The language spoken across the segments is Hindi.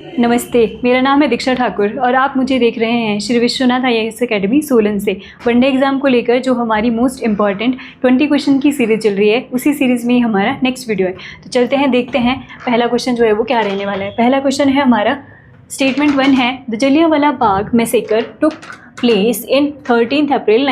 नमस्ते, मेरा नाम है दीक्षा ठाकुर और आप मुझे देख रहे हैं श्री विश्वनाथ IAS अकेडमी सोलन से। वनडे एग्ज़ाम को लेकर जो हमारी मोस्ट इंपॉर्टेंट 20 क्वेश्चन की सीरीज़ चल रही है, उसी सीरीज़ में ही हमारा नेक्स्ट वीडियो है। तो चलते हैं, देखते हैं पहला क्वेश्चन जो है वो क्या रहने वाला है। पहला क्वेश्चन है हमारा, स्टेटमेंट 1 है, the Jallianwala Bagh massacre took place in 13 अप्रैल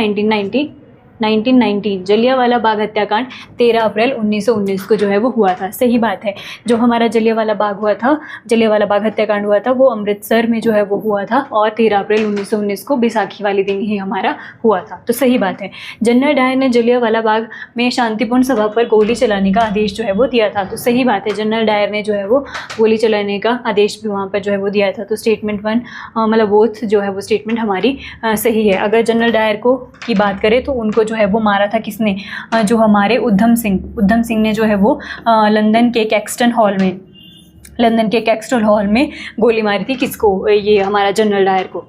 1919। जलियांवाला बाग हत्याकांड 13 अप्रैल 1919 को जो है वो हुआ था। सही बात है, जो हमारा जलियांवाला बाग हुआ था, जलियांवाला बाग हत्याकांड हुआ था, वो अमृतसर में जो है वो हुआ था और 13 अप्रैल 1919 को बैसाखी वाले दिन ही हमारा हुआ था। तो सही बात है। जनरल डायर ने जलियांवाला बाग में शांतिपूर्ण सभा पर गोली चलाने का आदेश जो है वो दिया था। तो सही बात है, जनरल डायर ने जो है वो गोली चलाने का आदेश भी वहाँ पर जो है वो दिया था। तो स्टेटमेंट 1 मतलब बोथ जो है वो स्टेटमेंट हमारी सही है। अगर जनरल डायर को की बात करें तो उनको जो है वो मारा था किसने, जो हमारे उधम सिंह ने जो है वो लंदन के कैक्सटन हॉल में गोली मारी थी। किसको? ये हमारा जनरल डायर को।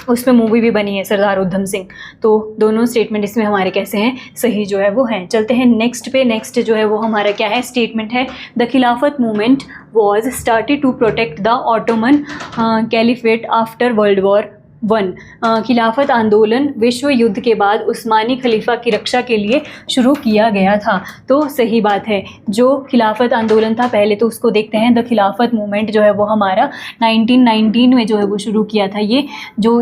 उसमें मूवी भी बनी है सरदार उधम सिंह। तो दोनों स्टेटमेंट इसमें हमारे कैसे हैं, सही जो है वो हैं। चलते हैं नेक्स्ट पे। नेक्स्ट जो है वो हमारा क्या है, स्टेटमेंट है, the Khilafat movement was started to protect the Ottoman caliphate after world war 1। Khilafat आंदोलन विश्व युद्ध के बाद उस्मानी खलीफा की रक्षा के लिए शुरू किया गया था। तो सही बात है, जो खिलाफत आंदोलन था पहले तो उसको देखते हैं। द खिलाफत मूवमेंट जो है वो हमारा 1919 में जो है वो शुरू किया था ये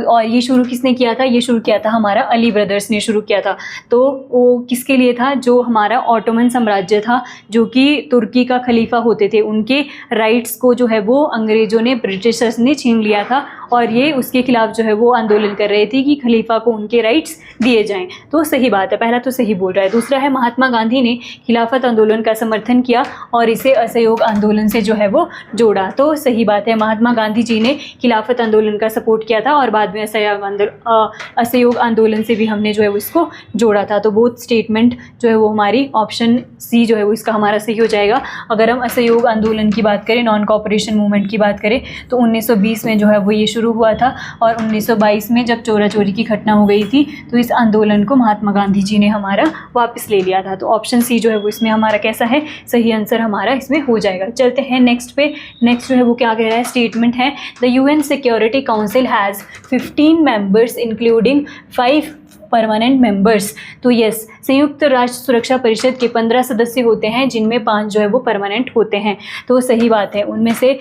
और ये शुरू किसने किया था? ये शुरू किया था हमारा अली ब्रदर्स ने शुरू किया था। तो वो किसके लिए था? जो हमारा ऑटोमन साम्राज्य था, जो कि तुर्की का खलीफा होते थे, उनके राइट्स को जो है वो अंग्रेज़ों ने, ब्रिटिशर्स ने छीन लिया था और ये उसके खिलाफ जो है वो आंदोलन कर रहे थे कि खलीफा को उनके राइट्स दिए जाएं। तो सही बात है, पहला तो सही बोल रहा है। दूसरा है, महात्मा गांधी ने खिलाफत आंदोलन का समर्थन किया और इसे असहयोग आंदोलन से जो है वो जोड़ा। तो सही बात है, महात्मा गांधी जी ने खिलाफत आंदोलन का सपोर्ट किया था और बाद में असहयोग आंदोलन से भी हमने जो है वो इसको जोड़ा था। तो बोथ स्टेटमेंट जो है वो हमारी ऑप्शन सी जो है वो इसका हमारा सही हो जाएगा। अगर हम असहयोग आंदोलन की बात करें, नॉन कोऑपरेशन मूवमेंट की बात करें, तो 1920 में जो है वो ये शुरू हुआ था और 1922 में जब चोरा चोरी की घटना हो गई थी तो इस आंदोलन को महात्मा गांधी जी ने हमारा वापस ले लिया था। तो ऑप्शन सी जो है वो इसमें हमारा कैसा है, सही आंसर हमारा इसमें हो जाएगा। चलते हैं नेक्स्ट पे। नेक्स्ट जो है वो क्या कह रहा है, स्टेटमेंट है, the UN security council has 15 members including 5 permanent members. तो यस, संयुक्त राष्ट्र सुरक्षा परिषद के 15 सदस्य होते हैं, जिनमें 5 जो है वो परमानेंट होते हैं। तो सही बात है, उनमें से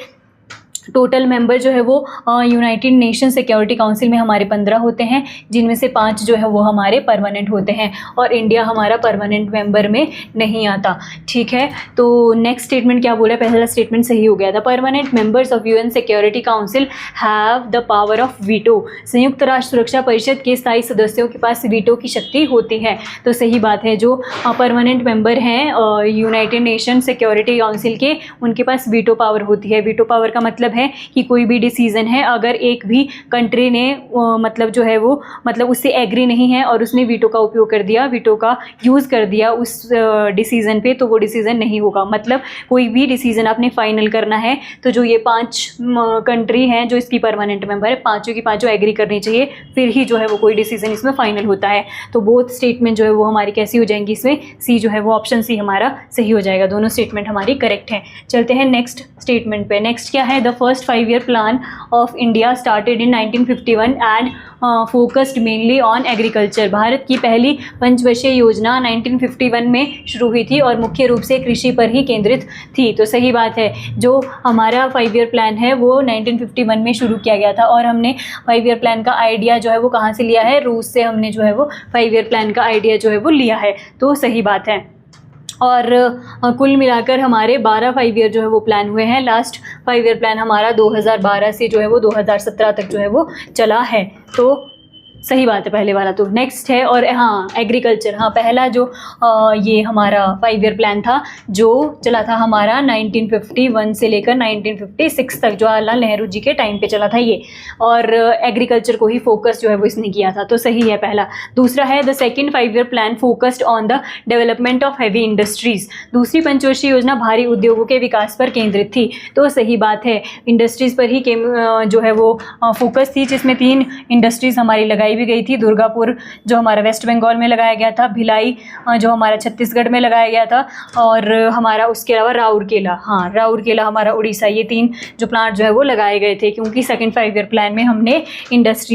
टोटल मेंबर जो है वो यूनाइटेड नेशन सिक्योरिटी काउंसिल में हमारे 15 होते हैं, जिनमें से 5 जो है वो हमारे परमानेंट होते हैं और इंडिया हमारा परमानेंट मेंबर में नहीं आता। ठीक है, तो नेक्स्ट स्टेटमेंट क्या बोला? पहला स्टेटमेंट सही हो गया था। Permanent members of UN security council have the power of veto. संयुक्त राष्ट्र सुरक्षा परिषद के स्थायी सदस्यों के पास वीटो की शक्ति होती है। तो सही बात है, जो परमानेंट मेंबर हैं यूनाइटेड नेशन सिक्योरिटी काउंसिल के, उनके पास वीटो पावर होती है। वीटो पावर का मतलब है कि कोई भी डिसीजन है, अगर एक भी कंट्री ने मतलब जो है वो मतलब उससे एग्री नहीं है और उसने वीटो का उपयोग कर दिया, वीटो का यूज़ कर दिया उस डिसीजन पे, तो वो डिसीजन नहीं होगा। मतलब कोई भी डिसीजन आपने फाइनल करना है तो जो ये 5 कंट्री हैं जो इसकी परमानेंट मेंबर है, पाँचों की पाँचों एग्री करनी चाहिए, फिर ही जो है वो कोई डिसीजन इसमें फाइनल होता है। तो बोथ स्टेटमेंट जो है वो हमारी कैसी हो जाएंगी, इसमें सी जो है वो ऑप्शन सी हमारा सही हो जाएगा। दोनों स्टेटमेंट हमारी करेक्ट हैं। चलते हैं नेक्स्ट स्टेटमेंट पे। नेक्स्ट क्या है, the first 5-year plan of India started in 1951 and focused mainly on agriculture। Bharat की पहली पंचवर्षीय योजना 1951 में शुरू हुई थी और मुख्य रूप से कृषि पर ही केंद्रित थी। तो सही बात है, जो हमारा 5-year plan है वो 1951 में शुरू किया गया था और हमने 5-year plan का आइडिया जो है वो कहाँ से लिया है? रूस से हमने जो है वो 5-year plan का आइडिया जो है वो लिया है। तो सही बात है। और कुल मिलाकर हमारे 12 5 ईयर जो है वो प्लान हुए हैं। लास्ट 5 ईयर प्लान हमारा 2012 से जो है वो 2017 तक जो है वो चला है। तो सही बात है पहले वाला। तो नेक्स्ट है, और हाँ एग्रीकल्चर, हाँ पहला जो ये हमारा 5 ईयर प्लान था जो चला था हमारा 1951 से लेकर 1956 तक, जवाहरलाल नेहरू जी के टाइम पे चला था ये, और एग्रीकल्चर को ही फोकस जो है वो इसने किया था। तो सही है पहला। दूसरा है, the second 5 year plan focused on the development of heavy industries. दूसरी पंचवर्षीय योजना भारी उद्योगों के विकास पर केंद्रित थी। तो सही बात है, इंडस्ट्रीज़ पर ही जो है वो फोकस थी, जिसमें 3 इंडस्ट्रीज़ हमारी लगाई लगाई भी गई थी। दुर्गापुर जो हमारा वेस्ट बंगाल में लगाया गया था, भिलाई जो हमारा छत्तीसगढ़ में लगाया गया था, और हमारा उसके अलावा राउरकेला, हाँ राउरकेला हमारा उड़ीसा, ये 3 जो प्लांट जो है वो लगाए गए थे, क्योंकि सेकंड 5 ईयर प्लान में हमने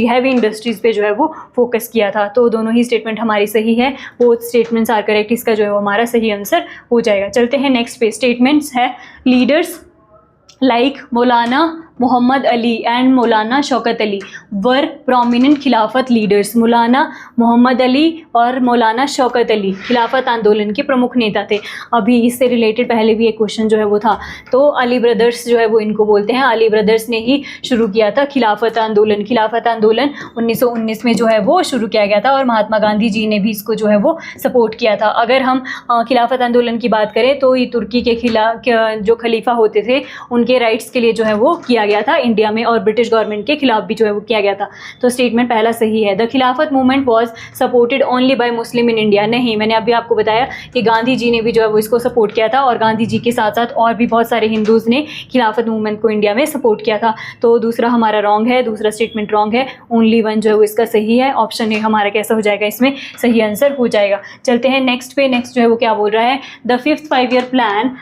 हैवी इंडस्ट्रीज़ पे जो है वो फोकस किया था। तो दोनों ही स्टेटमेंट हमारी सही है, बोथ स्टेटमेंट्स आर करेक्ट, इसका जो है वो हमारा सही आंसर हो जाएगा। चलते हैं नेक्स्ट पे। स्टेटमेंट्स है leaders like Maulana Mohammad Ali and Maulana Shaukat Ali were prominent खिलाफत लीडर्स। मौलाना मोहम्मद अली और मौलाना शौकत अली खिलाफत आंदोलन के प्रमुख नेता थे। अभी इससे रिलेटेड पहले भी एक क्वेश्चन जो है वो था, तो अली ब्रदर्स जो है वो इनको बोलते हैं। अली ब्रदर्स ने ही शुरू किया था खिलाफत आंदोलन। खिलाफत आंदोलन 1919 में जो है वो शुरू किया गया था, और महात्मा गांधी जी ने भी इसको जो है वो सपोर्ट किया था। अगर हम खिलाफत आंदोलन की बात करें तो ये तुर्की के खिलाफ जो खलीफा होते थे उनके राइट्स के लिए जो है वो किया गया था इंडिया में, और ब्रिटिश गवर्नमेंट के खिलाफ भी जो है वो किया गया था। तो स्टेटमेंट पहला सही है। The Khilafat movement was supported only by Muslim in India. नहीं, मैंने अभी आपको बताया कि गांधी जी ने भी जो है वो इसको सपोर्ट किया था, और गांधी जी के साथ साथ और भी बहुत सारे हिंदूज़ ने खिलाफत मूवमेंट को इंडिया में सपोर्ट किया था। तो दूसरा हमारा रॉन्ग है, दूसरा स्टेटमेंट रॉन्ग है। ओनली 1 जो है वो इसका सही है। ऑप्शन ए हमारा कैसा हो जाएगा, इसमें सही आंसर हो जाएगा। चलते हैं नेक्स्ट पे। नेक्स्ट जो है वो क्या बोल रहा है, the 5th 5 year plan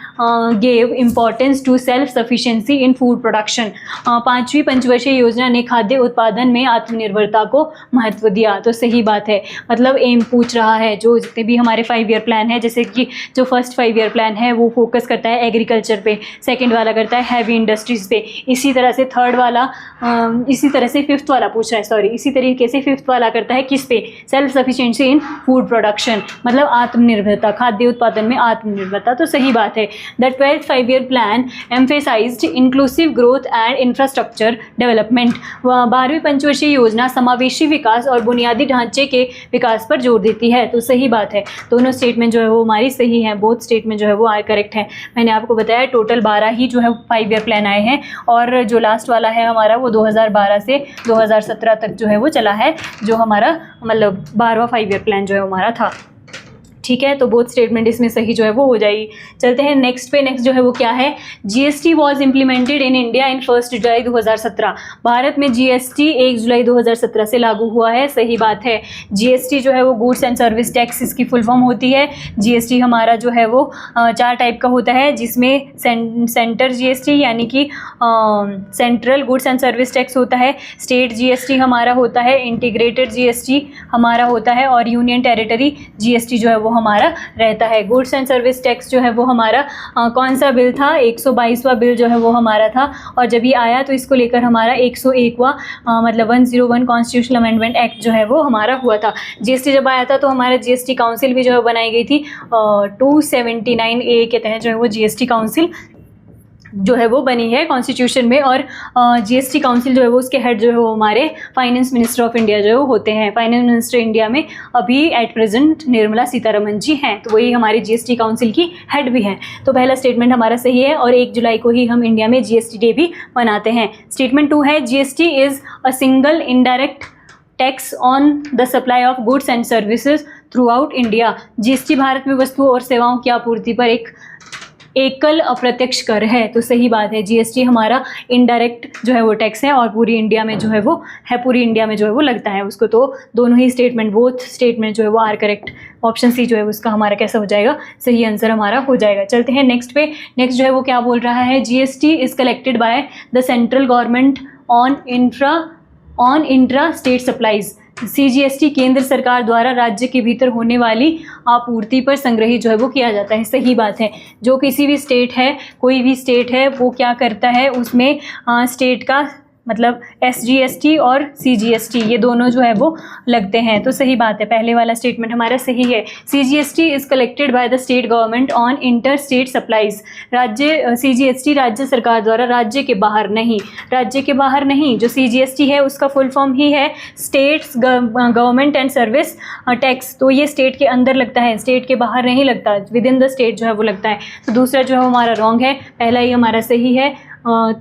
gave importance to self sufficiency in food production. 5वीं पंचवर्षीय योजना ने खाद्य उत्पादन में आत्मनिर्भरता को महत्व दिया। तो सही बात है, मतलब एम पूछ रहा है जो जितने भी हमारे 5 ईयर प्लान है, जैसे कि जो फर्स्ट 5 ईयर प्लान है वो फोकस करता है एग्रीकल्चर पे, सेकंड वाला करता है हैवी इंडस्ट्रीज पे, इसी तरह से थर्ड वाला इसी तरह से 5th वाला पूछ रहा है, सॉरी इसी तरीके से 5th वाला करता है किस पे, self sufficiency in food production, मतलब आत्मनिर्भरता, खाद्य उत्पादन में आत्मनिर्भरता। तो सही बात है। The 12th 5 year plan emphasised inclusive growth and infrastructure development. 12वीं पंचवर्षीय योजना समावेशी विकास और बुनियादी ढांचे के विकास पर जोर देती है। तो सही बात है, दोनों स्टेटमेंट जो है वो हमारी सही है, बोथ स्टेटमेंट जो है वो करेक्ट है। मैंने आपको बताया टोटल 12 ही जो है 5 ईयर प्लान आए हैं, और जो लास्ट वाला है हमारा वो 2012 से 2017 तक जो है वो चला है, जो हमारा मतलब 12वां 5 ईयर प्लान जो है हमारा था। ठीक है, तो बोथ स्टेटमेंट इसमें सही जो है वो हो जाएगी। चलते हैं नेक्स्ट पे। नेक्स्ट जो है वो क्या है, GST was implemented in India in 1 जुलाई 2017। भारत में जीएसटी 1 जुलाई 2017 से लागू हुआ है। सही बात है। जीएसटी जो है वो गुड्स एंड सर्विस टैक्स इसकी फुल फॉर्म होती है। जीएसटी हमारा जो है वो 4 टाइप का होता है, जिसमें सेंटर जीएसटी यानी कि central goods and service tax होता है, स्टेट जीएसटी हमारा होता है, इंटीग्रेटेड जीएसटी हमारा होता है, और यूनियन टेरिटरी जीएसटी जो है वो हमारा रहता है। गुड्स एंड सर्विस टैक्स जो है वो हमारा कौन सा बिल था, 122वां बिल जो है वो हमारा था, और जब ये आया तो इसको लेकर हमारा 101वां मतलब 101 कॉन्स्टिट्यूशनल अमेंडमेंट एक्ट जो है वो हमारा हुआ था। जीएसटी जब आया था तो हमारा जीएसटी काउंसिल भी जो है बनाई गई थी, 279A के तहत जो है वो जीएसटी काउंसिल जो है वो बनी है कॉन्स्टिट्यूशन में, और जीएसटी काउंसिल जो है वो उसके हेड जो है वो हमारे फाइनेंस मिनिस्टर ऑफ इंडिया जो होते हैं। फाइनेंस मिनिस्टर इंडिया में अभी एट प्रेजेंट निर्मला सीतारमन जी हैं, तो वही हमारी जीएसटी काउंसिल की हेड भी हैं। तो पहला स्टेटमेंट हमारा सही है, और 1 जुलाई को ही हम इंडिया में जीएसटी डे भी मनाते हैं। स्टेटमेंट 2 है, GST is a single indirect tax on the supply of goods and services through out India. GST Bharat में वस्तुओं और सेवाओं की आपूर्ति पर एक एकल अप्रत्यक्ष कर है। तो सही बात है, जीएसटी हमारा इनडायरेक्ट जो है वो टैक्स है, और पूरी इंडिया में जो है वो पूरी इंडिया में जो है वो लगता है उसको। तो दोनों ही स्टेटमेंट, बोथ स्टेटमेंट जो है वो आर करेक्ट। ऑप्शन सी जो है उसका हमारा कैसा हो जाएगा, सही आंसर हमारा हो जाएगा। चलते हैं नेक्स्ट पे। नेक्स्ट जो है वो क्या बोल रहा है, GST is collected by the central government on intra state supplies. CGST केंद्र सरकार द्वारा राज्य के भीतर होने वाली आपूर्ति पर संग्रहित जो है वो किया जाता है। सही बात है, जो किसी भी स्टेट है, कोई भी स्टेट है, वो क्या करता है, उसमें स्टेट का मतलब एसजीएसटी और सीजीएसटी ये दोनों जो है वो लगते हैं। तो सही बात है, पहले वाला स्टेटमेंट हमारा सही है। CGST is collected by the state government on inter state supplies. CGST राज्य सरकार द्वारा, राज्य के बाहर नहीं, राज्य के बाहर नहीं। जो सीजीएसटी है उसका फुल फॉर्म ही है states government and service tax. तो ये स्टेट के अंदर लगता है, स्टेट के बाहर नहीं लगता, विद इन द स्टेट जो है वो लगता है। तो दूसरा जो है हमारा रॉन्ग है, पहला ही हमारा सही है।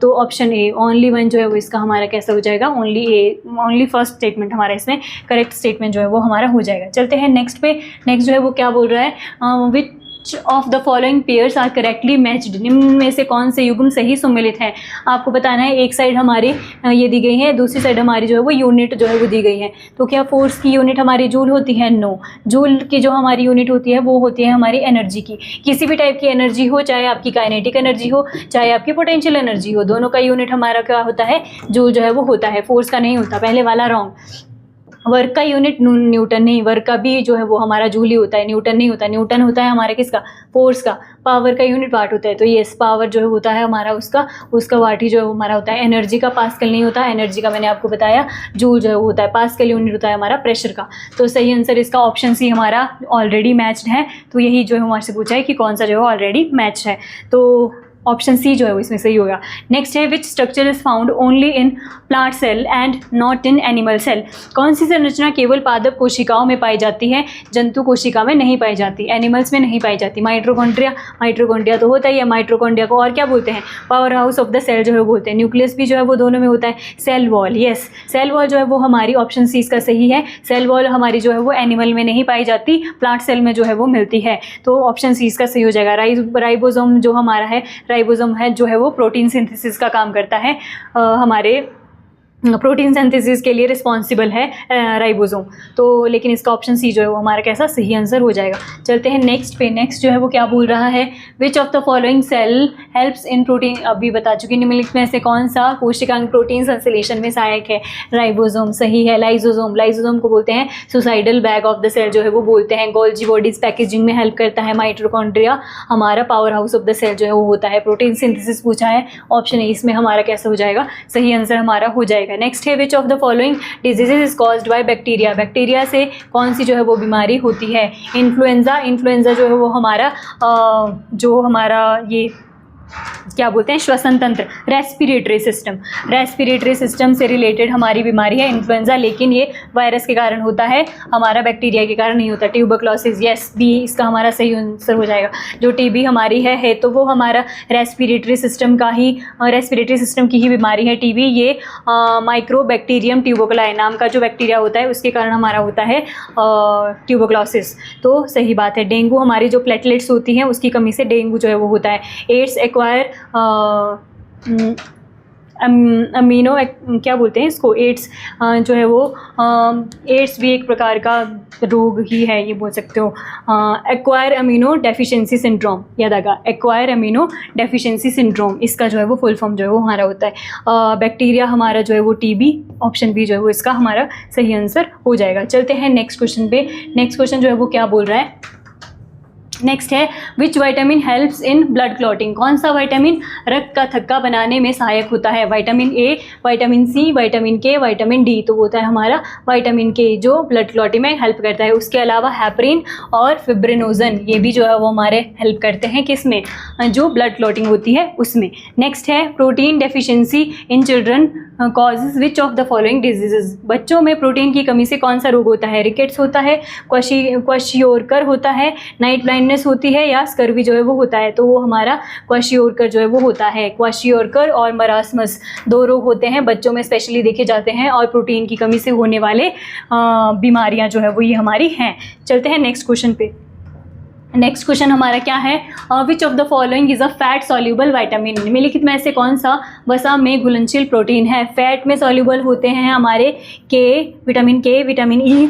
तो ऑप्शन ए ओनली 1 जो है वो इसका हमारा कैसा हो जाएगा, ओनली फर्स्ट स्टेटमेंट हमारा इसमें करेक्ट स्टेटमेंट जो है वो हमारा हो जाएगा। चलते हैं नेक्स्ट पे। नेक्स्ट जो है वो क्या बोल रहा है, which of the following pairs are correctly matched, निम्न में से कौन से युग्म सही सुमेलित हैं। आपको बताना है, एक साइड हमारी ये दी गई है, दूसरी साइड हमारी जो है वो यूनिट जो है वो दी गई है। तो क्या फोर्स की यूनिट हमारी जूल होती है? नो। जूल की जो हमारी यूनिट होती है वो होती है हमारी एनर्जी की। किसी भी टाइप की एनर्जी हो, चाहे आपकी काइनेटिक एनर्जी हो, चाहे आपकी पोटेंशियल एनर्जी हो, दोनों का यूनिट हमारा क्या होता है? जूल जो है वो होता है, फोर्स का नहीं होता। पहले वाला रॉन्ग। वर्क का यूनिट न्यूटन नहीं, वर्क का भी जो है वो हमारा जूल ही होता है, न्यूटन नहीं होता। न्यूटन होता है हमारे किसका? फोर्स का। पावर का यूनिट वाट होता है, तो ये पावर जो है होता है हमारा उसका वाट ही जो है हमारा होता है। एनर्जी का पास्कल नहीं होता, एनर्जी का मैंने आपको बताया जूल जो है वो होता है। पास्कल यूनिट होता है हमारा प्रेशर का। तो सही आंसर इसका ऑप्शन सी हमारा ऑलरेडी मैच्ड है। तो यही जो है हमारे से पूछा है कि कौन सा जो है ऑलरेडी मैच्ड है, तो ऑप्शन सी जो है वो इसमें सही होगा। नेक्स्ट है, which structure is found only in plant cell and not in animal cell. कौन सी संरचना केवल पादप कोशिकाओं में पाई जाती है, जंतु कोशिका में नहीं पाई जाती, एनिमल्स में नहीं पाई जाती? माइटोकॉन्ड्रिया। माइटोकॉन्ड्रिया तो होता ही है। माइटोकॉन्ड्रिया को और क्या बोलते हैं? Powerhouse of the cell जो है बोलते हैं। न्यूक्लियस भी जो है वो दोनों में होता है। Cell wall, yes, cell wall जो है वो हमारी ऑप्शन सी इसका सही है। सेल वॉल हमारी जो है वो एनिमल में नहीं पाई जाती, प्लांट सेल में जो है वो मिलती है। तो ऑप्शन सी इसका सही हो जाएगा। राइबोसोम जो हमारा है, राइबोसोम है जो है वो प्रोटीन सिंथेसिस का काम करता है। हमारे प्रोटीन सिंथेसिस के लिए रिस्पॉन्सिबल है राइबोसोम। तो लेकिन इसका ऑप्शन सी जो है वो हमारा कैसा सही आंसर हो जाएगा। चलते हैं नेक्स्ट पे। नेक्स्ट जो है वो क्या बोल रहा है? Which of the following cell helps in protein, अभी बता चुकी, निम्नलिखित में से कौन सा कोशिकांग प्रोटीन संश्लेषण में सहायक है? राइबोसोम सही है। लाइसोसोम, लाइसोसोम को बोलते हैं suicidal bag of the cell जो है वो बोलते हैं। गोल्जी बॉडीज पैकेजिंग में हेल्प करता है। माइटोकॉन्ड्रिया हमारा powerhouse of the cell जो है वो होता है। प्रोटीन सिंथेसिस पूछा है, ऑप्शन ए इसमें हमारा कैसा हो जाएगा? सही आंसर हमारा हो जाएगा। नेक्स्ट है, which of the following diseases is caused by bacteria. Bacteria से कौन सी जो है वो बीमारी होती है? इन्फ्लुएंजा। इन्फ्लुएंजा जो है वो हमारा जो हमारा ये क्या बोलते हैं, श्वसन तंत्र, रेस्पिरेटरी सिस्टम, रेस्पिरेटरी सिस्टम से रिलेटेड हमारी बीमारी है इन्फ्लुएंजा। लेकिन ये वायरस के कारण होता है, हमारा बैक्टीरिया के कारण नहीं होता। ट्यूबरक्लोसिस, यस, बी इसका हमारा सही आंसर हो जाएगा। जो टीबी हमारी है तो वो हमारा रेस्पिरेटरी सिस्टम का ही, रेस्पिरेटरी सिस्टम की ही बीमारी है टीबी। ये माइक्रोबैक्टीरियम ट्यूबरकुलाई नाम का जो बैक्टीरिया होता है उसके कारण हमारा होता है ट्यूबरक्लोसिस। तो सही बात है। डेंगू, हमारी जो प्लेटलेट्स होती हैं उसकी कमी से डेंगू जो है वो होता है। एड्स एक्वायर अमीनो, क्या बोलते हैं इसको, एड्स जो है वो एड्स भी एक प्रकार का रोग ही है, ये बोल सकते हो। एक्वायर अमीनो डेफिशिएंसी सिंड्रोम, याद आएगा, एक्वायर अमीनो डेफिशिएंसी सिंड्रोम, इसका जो है वो फुल फॉर्म जो है वो हमारा होता है। बैक्टीरिया हमारा जो है वो टीबी, ऑप्शन बी जो है वो इसका हमारा सही आंसर हो जाएगा। चलते हैं नेक्स्ट क्वेश्चन पे। नेक्स्ट क्वेश्चन जो है वो क्या बोल रहा है? नेक्स्ट है, विच vitamin helps in blood clotting. कौन सा विटामिन रक्त का थक्का बनाने में सहायक होता है? Vitamin A, vitamin C, vitamin K, vitamin D. तो होता है हमारा विटामिन के जो ब्लड क्लॉटिंग में हेल्प करता है। उसके अलावा हेपरिन और फिब्रिनोजन, ये भी जो है वो हमारे हेल्प करते हैं किस में? जो ब्लड क्लॉटिंग होती है उसमें। नेक्स्ट है, protein deficiency in children causes which of the following diseases. बच्चों में प्रोटीन की कमी से कौन सा रोग होता है? रिकेट्स होता है, क्वाशियोरकर होता है, नाइट ब्लाइंडनेस होती है, या स्कर्वी जो है वो होता है? तो वो हमारा क्वाशियोरकर जो है वो होता है। क्वाशियोरकर और मरासमस दो रोग होते हैं, बच्चों में स्पेशली देखे जाते हैं, और प्रोटीन की कमी से होने वाले बीमारियां जो है वो ये हमारी हैं। चलते हैं नेक्स्ट क्वेश्चन पे। नेक्स्ट क्वेश्चन हमारा क्या है? Which of the following is a fat soluble vitamin. निम्नलिखित में से कौन सा वसा में घुलनशील प्रोटीन है? फैट में सॉल्यूबल होते हैं हमारे vitamin K, vitamin E,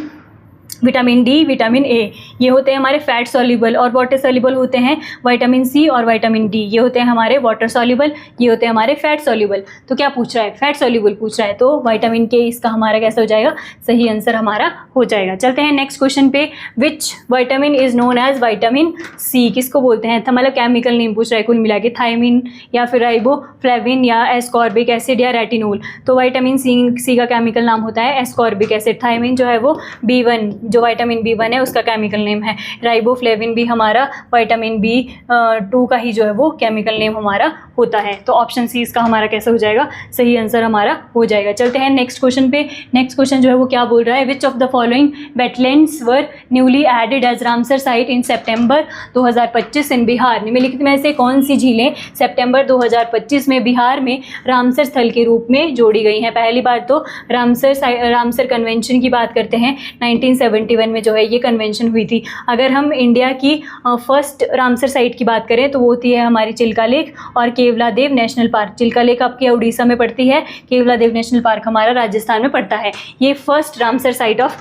vitamin D, vitamin A, ये होते हैं हमारे फैट सॉल्यूबल। और वाटर सॉल्यूबल होते हैं विटामिन सी और विटामिन डी, ये होते हैं हमारे वाटर सॉल्यूबल, ये होते हैं हमारे फैट सॉल्यूबल। तो क्या पूछ रहा है? फैट सॉल्यूबल पूछ रहा है, तो विटामिन के इसका हमारा कैसा हो जाएगा? सही आंसर हमारा हो जाएगा। चलते हैं नेक्स्ट क्वेश्चन पे। Which vitamin is known as vitamin C, किसको बोलते हैं? मतलब केमिकल नेम पूछ रहा है कुल मिला के, थायमिन या फिर राइबोफ्लेविन या एस्कॉर्बिक एसिड या रेटिनोल। तो विटामिन सी का केमिकल नाम होता है एस्कॉर्बिक एसिड। थायमिन जो है वो B1, जो विटामिन B1 है उसका केमिकल नेम है। राइबोफ्लेविन भी हमारा विटामिन B2 का ही जो है वो केमिकल नेम हमारा होता है। तो ऑप्शन सी इसका हमारा कैसा हो जाएगा? सही आंसर हमारा हो जाएगा। चलते हैं नेक्स्ट क्वेश्चन पे। नेक्स्ट क्वेश्चन जो है वो क्या बोल रहा है? Which of the following wetlands were newly added as Ramsar site in September 2025 in Bihar. निम्नलिखित में से कौन सी झीलें सितंबर 2025 में बिहार में रामसर स्थल के रूप में जोड़ी गई हैं? पहली बार तो रामसर कन्वेंशन की बात करते हैं 1970 1971 में जो है ये कन्वेंशन हुई थी। अगर हम इंडिया की फर्स्ट रामसर साइट की बात करें तो वो होती है हमारी चिल्का लेक और Keoladeo national park. Chilka lake आपकी उड़ीसा में पड़ती है, केवलादेव नेशनल पार्क हमारा राजस्थान में पड़ता है। ये first Ramsar site of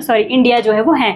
India जो है वो है।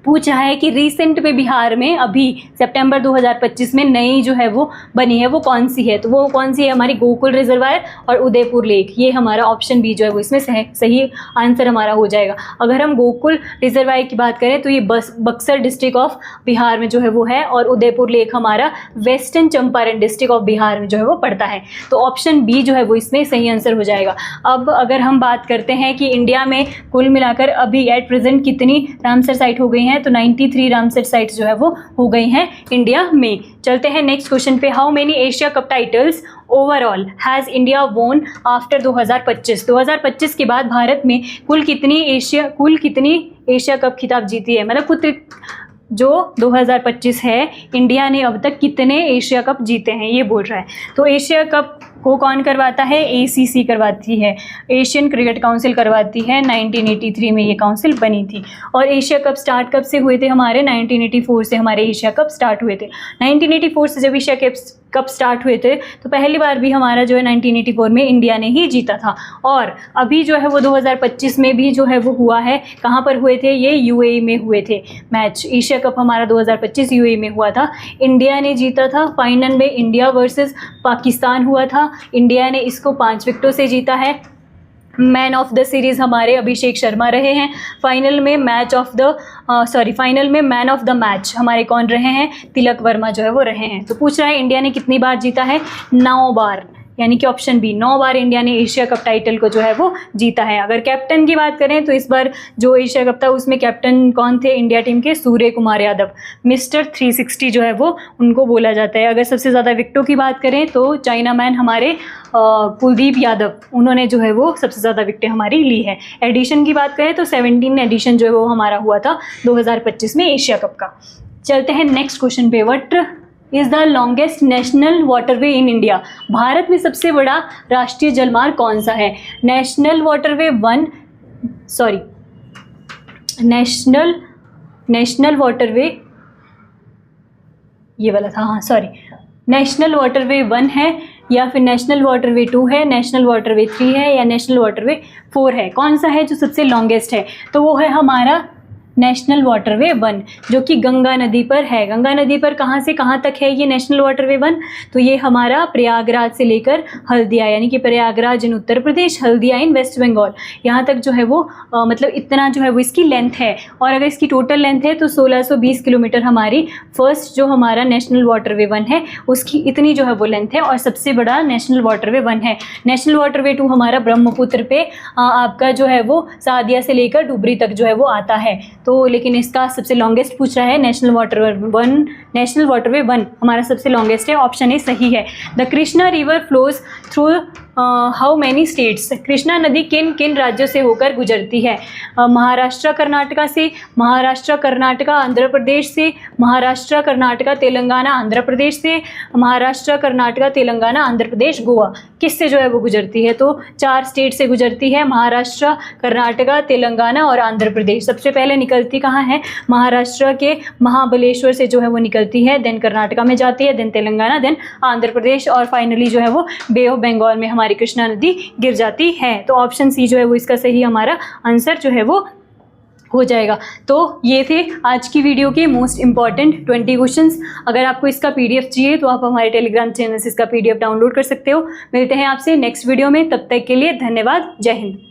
पूछा है कि रिसेंट में बिहार में अभी सितंबर 2025 में नई जो है वो बनी है वो कौन सी है, तो वो कौन सी है हमारी गोकुल रिजर्वायर और उदयपुर लेक। ये हमारा ऑप्शन बी जो है वो इसमें सही आंसर हमारा हो जाएगा। अगर हम गोकुल रिजर्वायर की बात करें तो ये बक्सर डिस्ट्रिक्ट ऑफ बिहार में जो है वो है और उदयपुर लेक हमारा western Champaran district of Bihar में जो है वो पड़ता है। तो ऑप्शन बी जो है वो इसमें सही आंसर हो जाएगा। अब अगर हम बात करते हैं कि इंडिया में कुल मिलाकर अभी एट प्रेजेंट कितनी रामसर साइट हो गई हैं, तो 93 रामसर साइट्स जो है वो हो गई हैं इंडिया में। चलते हैं नेक्स्ट क्वेश्चन पे। How many Asia cup titles overall has India वोन आफ्टर 2025? 2025 के बाद भारत में कुल कितनी एशिया कप खिताब जीती है, मतलब कुल जो 2025 है इंडिया ने अब तक कितने एशिया कप जीते हैं ये बोल रहा है। तो एशिया कप को कौन करवाता है? ACC करवाती है, एशियन क्रिकेट काउंसिल करवाती है। 1983 में ये काउंसिल बनी थी। और एशिया कप स्टार्ट कब से हुए थे हमारे? 1984 से हमारे एशिया कप स्टार्ट हुए थे। 1984 से जब एशिया कप स्टार्ट हुए थे तो पहली बार भी हमारा जो है 1984 में इंडिया ने ही जीता था। और अभी जो है वो 2025 में भी जो है वो हुआ है। कहाँ पर हुए थे? ये UAE में हुए थे मैच। एशिया कप हमारा 2025 UAE में हुआ था, इंडिया ने जीता था। फाइनल में इंडिया वर्सेस पाकिस्तान हुआ था, इंडिया ने इसको 5 विकेटों से जीता है। मैन ऑफ द सीरीज़ हमारे अभिषेक शर्मा रहे हैं। फाइनल में फाइनल में मैन ऑफ द मैच हमारे कौन रहे हैं? तिलक वर्मा जो है वो रहे हैं। तो पूछ रहा है इंडिया ने कितनी बार जीता है? 9 बार, यानी कि ऑप्शन बी 9 बार इंडिया ने एशिया कप टाइटल को जो है वो जीता है। अगर कैप्टन की बात करें तो इस बार जो एशिया कप था उसमें कैप्टन कौन थे इंडिया टीम के? सूर्य कुमार यादव, मिस्टर 360 जो है वो उनको बोला जाता है। अगर सबसे ज़्यादा विकेटों की बात करें तो चाइना मैन हमारे कुलदीप यादव, उन्होंने जो है वो सबसे ज़्यादा विकेटें हमारी ली है। एडिशन की बात करें तो 17 एडिशन जो है वो हमारा हुआ था 2025 में एशिया कप का। चलते हैं नेक्स्ट क्वेश्चन पे। What is the longest national waterway in India? Bharat में सबसे बड़ा राष्ट्रीय जलमार्ग कौन सा है? नेशनल वाटरवे ये वाला था, हाँ सॉरी, नेशनल वाटरवे 1 है या फिर नेशनल वाटरवे 2 है, नेशनल वाटरवे 3 है या नेशनल वाटरवे 4 है? कौन सा है जो सबसे लॉन्गेस्ट है? तो वो है हमारा नेशनल वाटरवे 1 जो कि गंगा नदी पर है। गंगा नदी पर कहाँ से कहाँ तक है ये नेशनल वाटरवे 1? तो ये हमारा प्रयागराज से लेकर हल्दिया, यानी कि प्रयागराज इन उत्तर प्रदेश, हल्दिया इन वेस्ट बंगाल, यहाँ तक जो है वो मतलब इतना जो है वो इसकी लेंथ है। और अगर इसकी टोटल लेंथ है तो 1620 किलोमीटर हमारी फर्स्ट जो हमारा नेशनल वाटरवे 1 है उसकी इतनी जो है वो लेंथ है और सबसे बड़ा नेशनल वाटरवे 1 है। नेशनल वाटरवे 2 हमारा ब्रह्मपुत्र पे आपका जो है वो सादिया से लेकर डुबरी तक जो है वो आता है। तो लेकिन इसका सबसे लॉन्गेस्ट पूछ रहा है नेशनल वाटरवे 1 हमारा सबसे लॉन्गेस्ट है। ऑप्शन ए सही है। The Krishna river flows through how many states? Krishna नदी किन किन राज्यों से होकर गुजरती है? महाराष्ट्र कर्नाटका से, महाराष्ट्र कर्नाटका आंध्र प्रदेश से, महाराष्ट्र कर्नाटका तेलंगाना आंध्र प्रदेश से, महाराष्ट्र कर्नाटका तेलंगाना आंध्र प्रदेश गोवा, किससे जो है वो गुजरती है? तो 4 स्टेट से गुजरती है, महाराष्ट्र कर्नाटका तेलंगाना और आंध्र प्रदेश। सबसे पहले निकलती कहाँ है? महाराष्ट्र के महाबलेश्वर से जो है वो निकलती है, देन कर्नाटका में जाती है, देन तेलंगाना, देन आंध्र प्रदेश और फाइनली जो है वो बे ऑफ बंगाल में हमारी कृष्णा नदी गिर जाती है। तो ऑप्शन सी जो है वो इसका सही हमारा आंसर जो है वो हो जाएगा। तो ये थे आज की वीडियो के मोस्ट इंपॉर्टेंट 20 क्वेश्चंस। अगर आपको इसका PDF चाहिए तो आप हमारे टेलीग्राम चैनल से इसका PDF डाउनलोड कर सकते हो। मिलते हैं आपसे नेक्स्ट वीडियो में, तब तक के लिए धन्यवाद। जय हिंद।